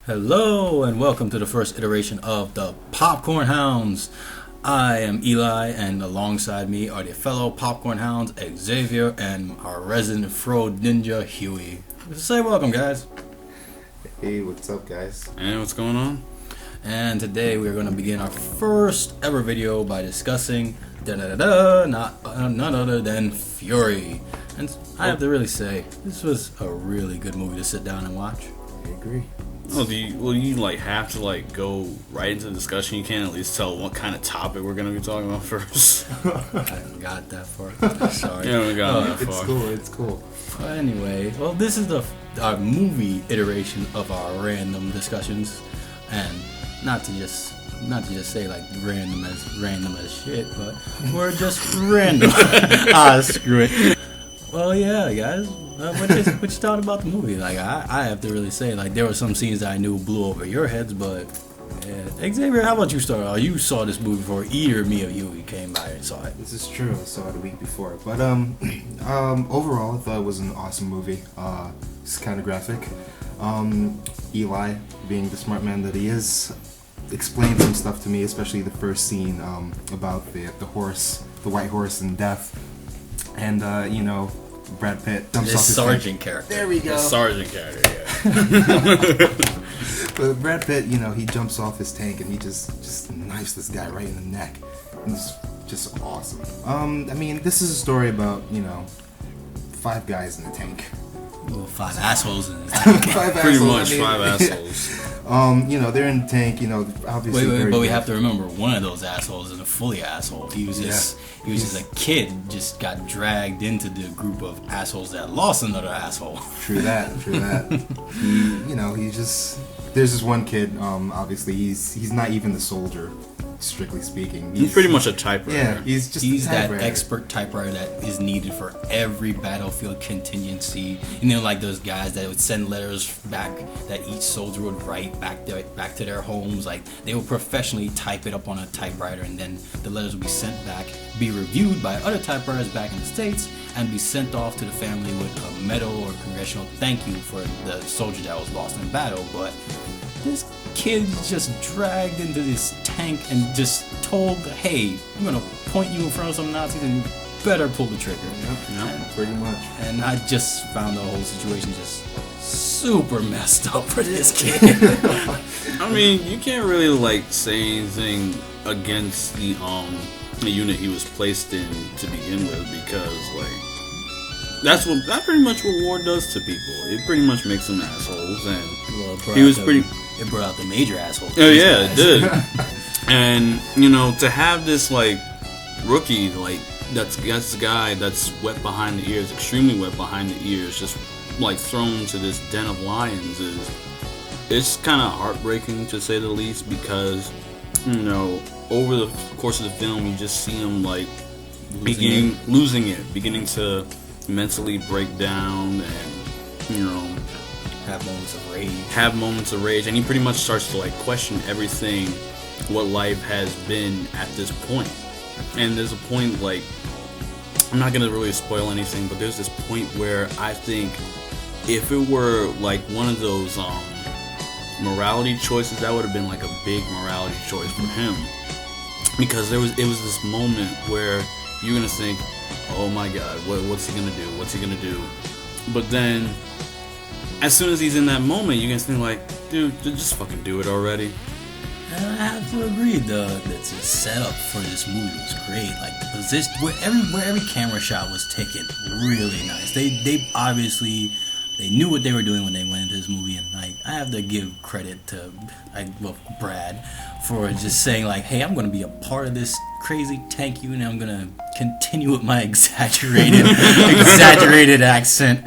Hello and welcome to the first iteration of the Popcorn Hounds. I am Eli, and alongside me are the fellow Popcorn Hounds, Xavier, and our resident Fro Ninja, Huey. Say welcome, guys. Hey, what's up, guys? And what's going on? And today we are going to begin our first ever video by discussing none other than Fury. And I have to really say, this was a really good movie to sit down and watch. I agree. Oh, do you have to go right into the discussion? You can't at least tell what kind of topic we're gonna be talking about first. I haven't got that far. Sorry. Yeah, we got that far. It's cool. Anyway, well, this is our movie iteration of our random discussions, and not to just say like random as shit, but we're just random. Screw it. Well, yeah, guys. What you thought about the movie? Like, I have to really say, like, there were some scenes that I knew blew over your heads, but yeah. Xavier, how about you start? Oh, you saw this movie before either me or you came by and saw it. This is true. I saw it a week before, but overall, I thought it was an awesome movie. It's kind of graphic. Eli, being the smart man that he is, explained some stuff to me, especially the first scene about the horse, the white horse, and death, and Brad Pitt jumps off his sergeant character. There we go. The sergeant character, yeah. But Brad Pitt, he jumps off his tank and he just knifes this guy right in the neck. And it's just awesome. This is a story about, 5 guys in the tank. Well, 5 assholes in the tank. Pretty much 5 assholes. They're in the tank, obviously. Wait, but we have to remember one of those assholes is a fully asshole. He was just a kid, just got dragged into the group of assholes that lost another asshole. True that. There's this one kid, obviously he's not even the soldier, strictly speaking. He's pretty much a typewriter. Yeah, he's that expert typewriter that is needed for every battlefield contingency. Like those guys that would send letters back that each soldier would write back to their homes. Like, they would professionally type it up on a typewriter, and then the letters would be sent back, be reviewed by other typewriters back in the States, and be sent off to the family with a medal or congressional thank you for the soldier that was lost in battle. But this kid just dragged into this tank and just told, hey, I'm gonna point you in front of some Nazis and you better pull the trigger. Yep, pretty much. And I just found the whole situation just super messed up for this kid. You can't really say anything against the unit he was placed in to begin with, because that's pretty much what war does to people. It pretty much makes them assholes, and he was pretty. It brought out the major assholes. Oh yeah, it did. And to have this rookie that's the guy that's wet behind the ears, extremely wet behind the ears, just thrown into this den of lions it's kind of heartbreaking, to say the least, because over the course of the film you just see him beginning to mentally break down and have moments of rage, and he pretty much starts to question everything what life has been at this point. And there's a point, I'm not gonna really spoil anything, but there's this point where I think if it were one of those morality choices, that would have been a big morality choice for him, because it was this moment where you're gonna think, oh my god, what's he gonna do? But then as soon as he's in that moment, you're gonna think dude, just fucking do it already. And I have to agree, the setup for this movie was great. The position, where every camera shot was taken, really nice. They obviously knew what they were doing when they went into this movie, and I have to give credit to Brad for just saying hey, I'm gonna be a part of this crazy tank unit. I'm gonna continue with my exaggerated accent,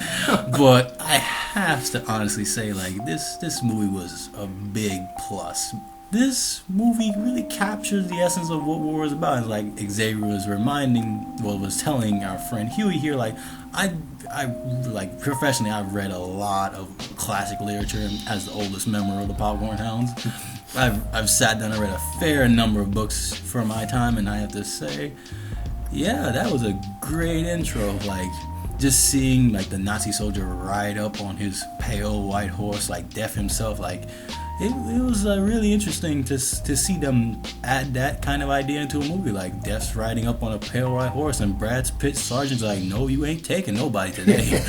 but I have to honestly say this movie was a big plus. This movie really captures the essence of what war is about. And Xavier was telling our friend Huey here, I professionally, I've read a lot of classic literature, and as the oldest member of the Popcorn Hounds, I've sat down and read a fair number of books for my time, and I have to say, yeah, that was a great intro of just seeing the Nazi soldier ride up on his pale white horse, Death himself, it was really interesting to see them add that kind of idea into a movie. Like Death's riding up on a pale white horse, and Brad Pitt's sergeant's like, "No, you ain't taking nobody today."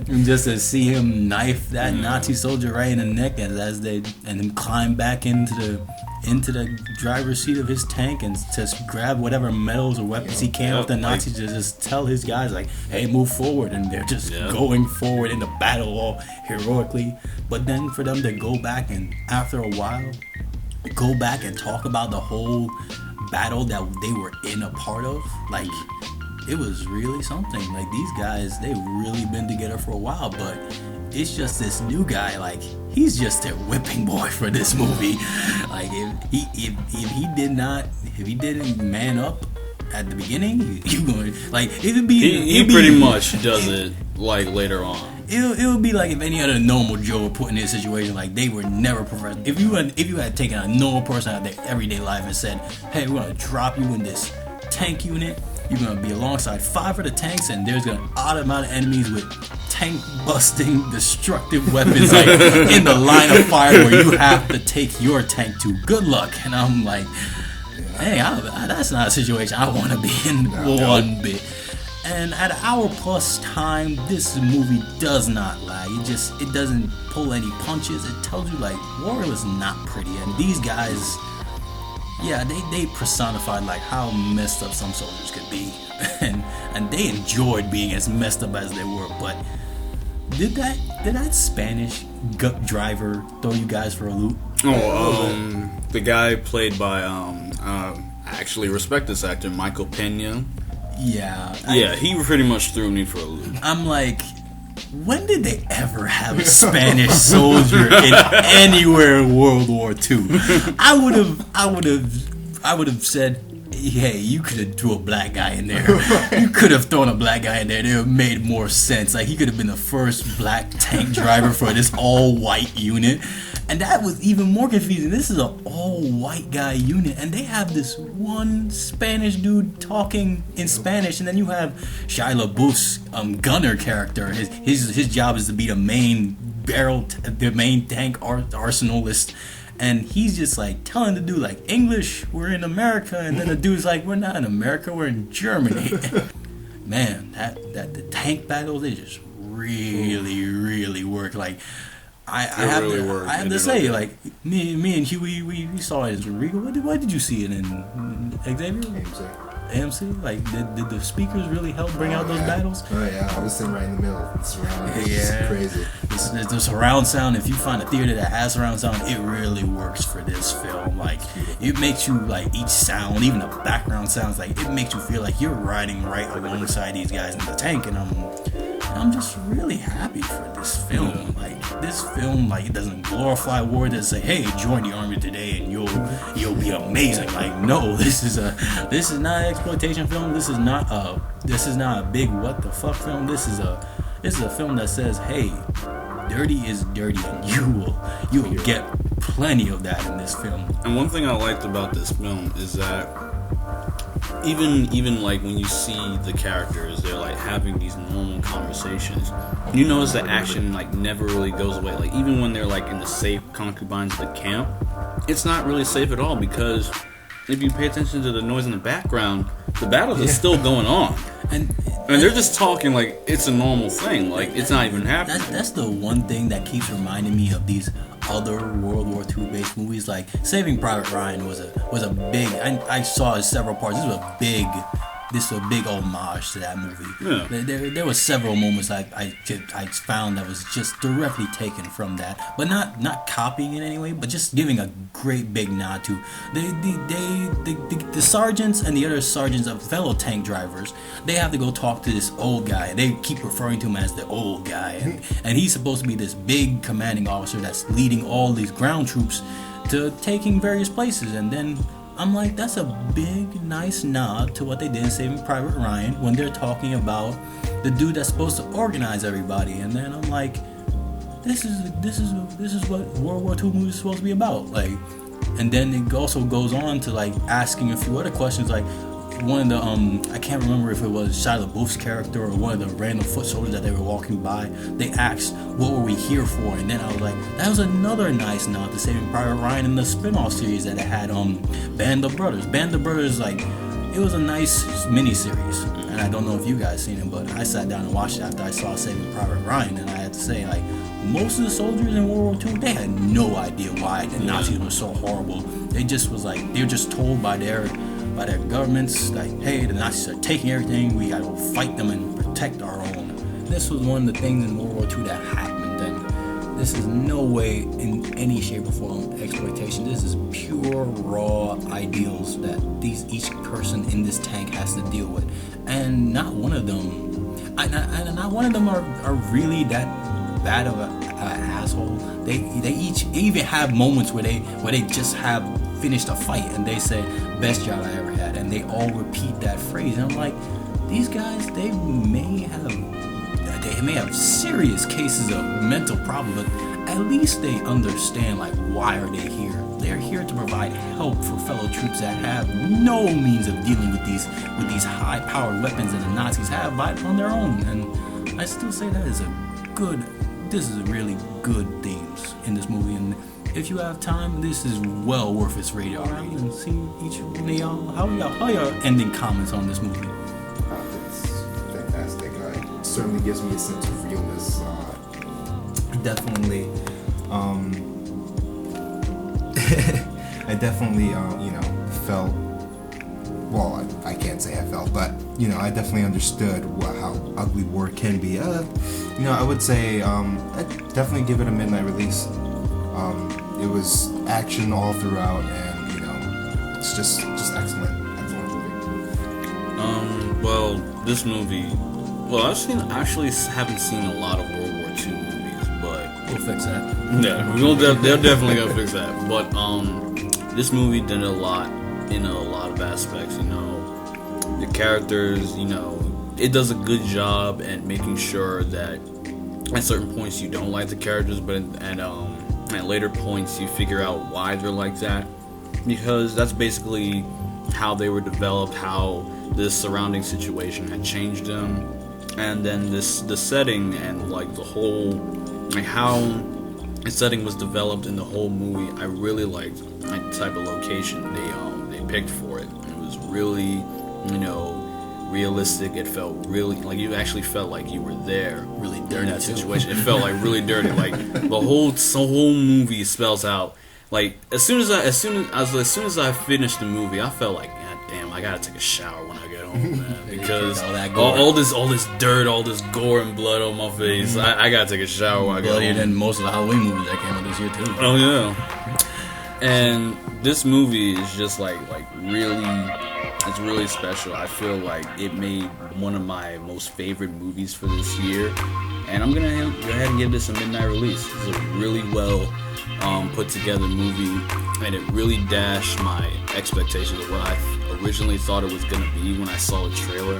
And just to see him knife that Nazi soldier right in the neck, and him climb back into the driver's seat of his tank and just grab whatever medals or weapons he can off the Nazis, to just tell his guys like, "Hey, move forward," and they're just going forward in the battle all heroically. But then for them to go back and after a while go back and talk about the whole battle that they were in a part of, like, it was really something. Like, these guys, they've really been together for a while, but it's just this new guy, like, he's just their whipping boy for this movie. Like, if he didn't man up at the beginning, you going, like, he pretty much does it like later on. It would be like if any other normal Joe were put in this situation, like they were never professional. If you had taken a normal person out of their everyday life and said, "Hey, we're gonna drop you in this tank unit. You're gonna be alongside 5 of the tanks, and there's gonna automatic enemies with tank busting destructive weapons like in the line of fire where you have to take your tank to. Good luck." And I'm like, hey, that's not a situation I want to be in one bit. And at an hour plus time, this movie does not lag. It doesn't pull any punches. It tells you, like, war is not pretty. And these guys, yeah, they personified like how messed up some soldiers could be. And they enjoyed being as messed up as they were. But did that Spanish gut driver throw you guys for a loop? The guy played by I actually respect this actor, Michael Pena. Yeah, he pretty much threw me for a loop. I'm like, when did they ever have a Spanish soldier in anywhere in World War II? I would have said, hey, you could have threw a black guy in there. You could have thrown a black guy in there. It would have made more sense. Like, he could have been the first black tank driver for this all-white unit. And that was even more confusing. This is an all-white guy unit, and they have this one Spanish dude talking in Spanish, and then you have Shia LaBeouf's gunner character. His job is to be the main tank arsenalist, and he's just like telling the dude like, English, we're in America, and then the dude's like, we're not in America, we're in Germany. Man, that the tank battles, they just really work. Like, I have to say, like, me and Huey, we saw it in Rico. What did you see it in Xavier? AMC? Like, did the speakers really help bring out those battles? Oh yeah, I was sitting right in the middle. It's crazy. The surround sound, if you find a theater that has surround sound, it really works for this film. Like, it makes you, like, each sound, even the background sounds, like, it makes you feel like you're riding right alongside these guys in the tank. And I'm just really happy for this film. Like, this film, like, it doesn't glorify war. It doesn't say, hey, join the army today and you'll be amazing. Like, no, this is not an exploitation film. This is not a big what the fuck film. This is a film that says, hey, dirty is dirty, and you will get plenty of that in this film. And one thing I liked about this film is that even like when you see the characters, they're like having these normal conversations. You notice the action like never really goes away. Like, even when they're like in the safe concubines of the camp, it's not really safe at all, because if you pay attention to the noise in the background, the battles are still going on. And they're just talking like it's a normal thing, like it's not even happening. That's the one thing that keeps reminding me of these other World War II based movies. Like Saving Private Ryan was a big. I saw several parts. This was a big homage to that movie. Yeah. There were several moments I found that was just directly taken from that, but not copying it in any way, but just giving a great big nod to the sergeants and the other sergeants of fellow tank drivers. They have to go talk to this old guy. They keep referring to him as the old guy, and he's supposed to be this big commanding officer that's leading all these ground troops to taking various places. And then I'm like, that's a big, nice nod to what they did in Saving Private Ryan when they're talking about the dude that's supposed to organize everybody. And then I'm like, this is what World War II movies are supposed to be about. Like, and then it also goes on to like asking a few other questions, like, I can't remember if it was Shia LaBeouf's character or one of the random foot soldiers that they were walking by. They asked, "What were we here for?" And then I was like, that was another nice nod to Saving Private Ryan in the spin-off series that it had Band of Brothers. Band of Brothers, like, it was a nice mini-series. And I don't know if you guys seen it, but I sat down and watched it after I saw Saving Private Ryan, and I had to say, like, most of the soldiers in World War II, they had no idea why the Nazis were so horrible. They just was like, they were just told by their governments, like, hey, the Nazis are taking everything, we gotta go fight them and protect our own. This was one of the things in World War II that happened, and this is no way in any shape or form exploitation. This is pure raw ideals that each person in this tank has to deal with, and not one of them, not one of them are really that bad of an asshole. They even have moments where they just have finished a fight and they say, "Best job I ever had," and they all repeat that phrase. And I'm like, these guys, they may have serious cases of mental problem, but at least they understand, like, why are they here? They're here to provide help for fellow troops that have no means of dealing with these high-powered weapons that the Nazis have on their own. And I still say this is a really good themes in this movie. And if you have time, this is well worth its radar rating. And see each one of y'all, how y'all ending comments on this movie? It's fantastic. It certainly gives me a sense of realness. Definitely, I definitely, felt. Well, I can't say I felt, but I definitely understood how ugly war can be. I would say I'd definitely give it a midnight release. It was action all throughout, and it's just excellent movie. Well, this movie. Well, actually haven't seen a lot of World War II movies, but we'll fix that. Yeah, they're definitely gonna fix that. But this movie did a lot in a lot of aspects. The characters. It does a good job at making sure that at certain points you don't like the characters, but at later points you figure out why they're like that, because that's basically how they were developed, how this surrounding situation had changed them, and then the setting and like the whole, like how the setting was developed in the whole movie. I really liked like the type of location they picked for it. It was really realistic. It felt really like you actually felt like you were there, really dirty in that situation. It felt like really dirty. Like the whole movie spells out. Like as soon as I finished the movie, I felt like, God damn, I gotta take a shower when I get home, man, because all this dirt, all this gore and blood on my face. I gotta take a shower when I get home. Bloodier than most of the Halloween movies that came out this year too. Oh yeah. And this movie is just like really. It's really special. I feel like it made one of my most favorite movies for this year, and I'm gonna go ahead and give this a midnight release. It's a really well put together movie, and it really dashed my expectations of what I originally thought it was gonna be when I saw the trailer.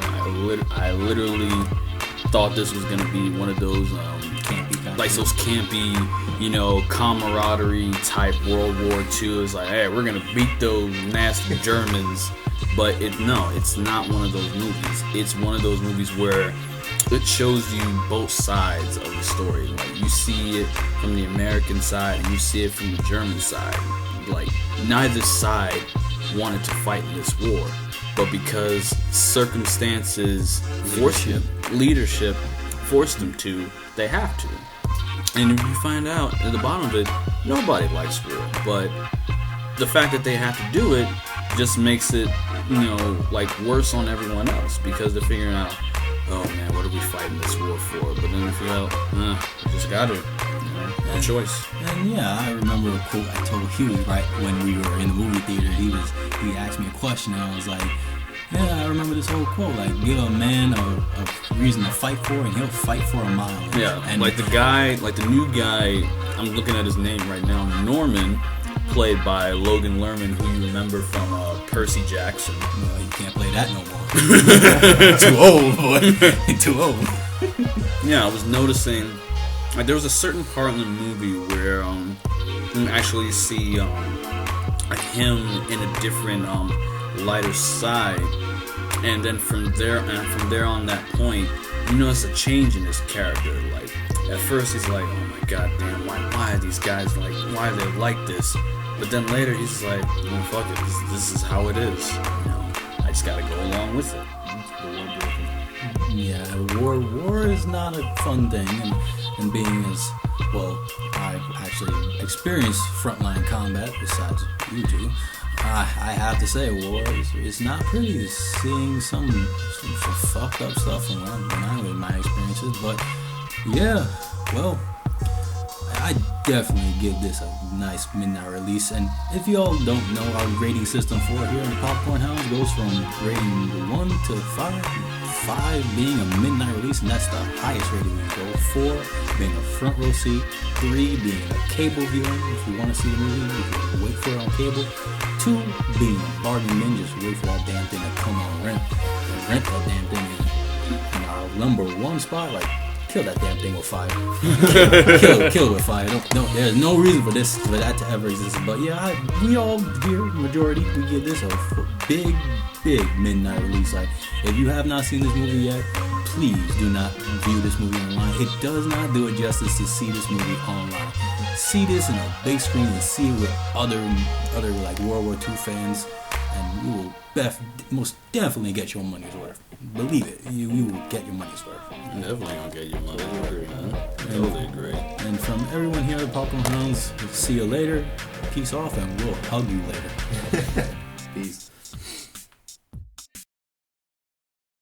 I literally thought this was gonna be one of those campy, camaraderie type World War II. It's like, hey, we're gonna beat those nasty Germans. But it's not one of those movies. It's one of those movies where it shows you both sides of the story. Like you see it from the American side and you see it from the German side. Like neither side wanted to fight in this war, but because circumstances leadership forced them to, they have to. And if you find out at the bottom of it, nobody likes war, but the fact that they have to do it just makes it, worse on everyone else, because they're figuring out, oh man, what are we fighting this war for? But then we figure out, we just got it. No choice. And yeah, I remember a quote I told Huey right when we were in the movie theater. He asked me a question, and I was like, yeah, I remember this whole quote, like, give a man a reason to fight for, and he'll fight for a mile. Yeah, and like the new guy, I'm looking at his name right now, Norman, played by Logan Lerman, who you remember from Percy Jackson. No, you can't play that no more. Too old, boy. Too old. Yeah, I was noticing, like, there was a certain part in the movie where you actually see him in a different lighter side, And then from there on that point, you notice a change in his character. Like at first he's like, oh my god damn, why are these guys like, why are they like this? But then later he's just like, fuck it, this is how it is. I just gotta go along with it. Yeah, war is not a fun thing, and being as well, I've actually experienced frontline combat besides you two. I have to say, war is not pretty. Seeing some fucked up stuff from when I was in my experiences, but yeah, well, I definitely give this a nice midnight release. And if you all don't know, our rating system for it here in the Popcorn Hounds goes from rating 1 to 5. 5 being a midnight release, and that's the highest rating we can go. 4 being a front row seat. 3 being a cable viewing. If you want to see the movie, you can wait for it on cable. 2 being a bargain bin, just wait for that damn thing to come on rent. And rent that damn thing. And our number 1 spot, like, kill that damn thing with fire. kill it with fire. Don't, there's no reason for that to ever exist. But yeah, we all here, majority, we give this a big midnight release. Like, if you have not seen this movie yet, please do not view this movie online. It does not do it justice to see this movie online. See this in a big screen and see it with other like World War II fans, and you will most definitely get your money's worth. Believe it, you will get your money's worth. Definitely gonna get your money's worth, man. Totally agree. And from everyone here at the Popcorn Hounds, see you later. Peace off, and we'll hug you later. Peace.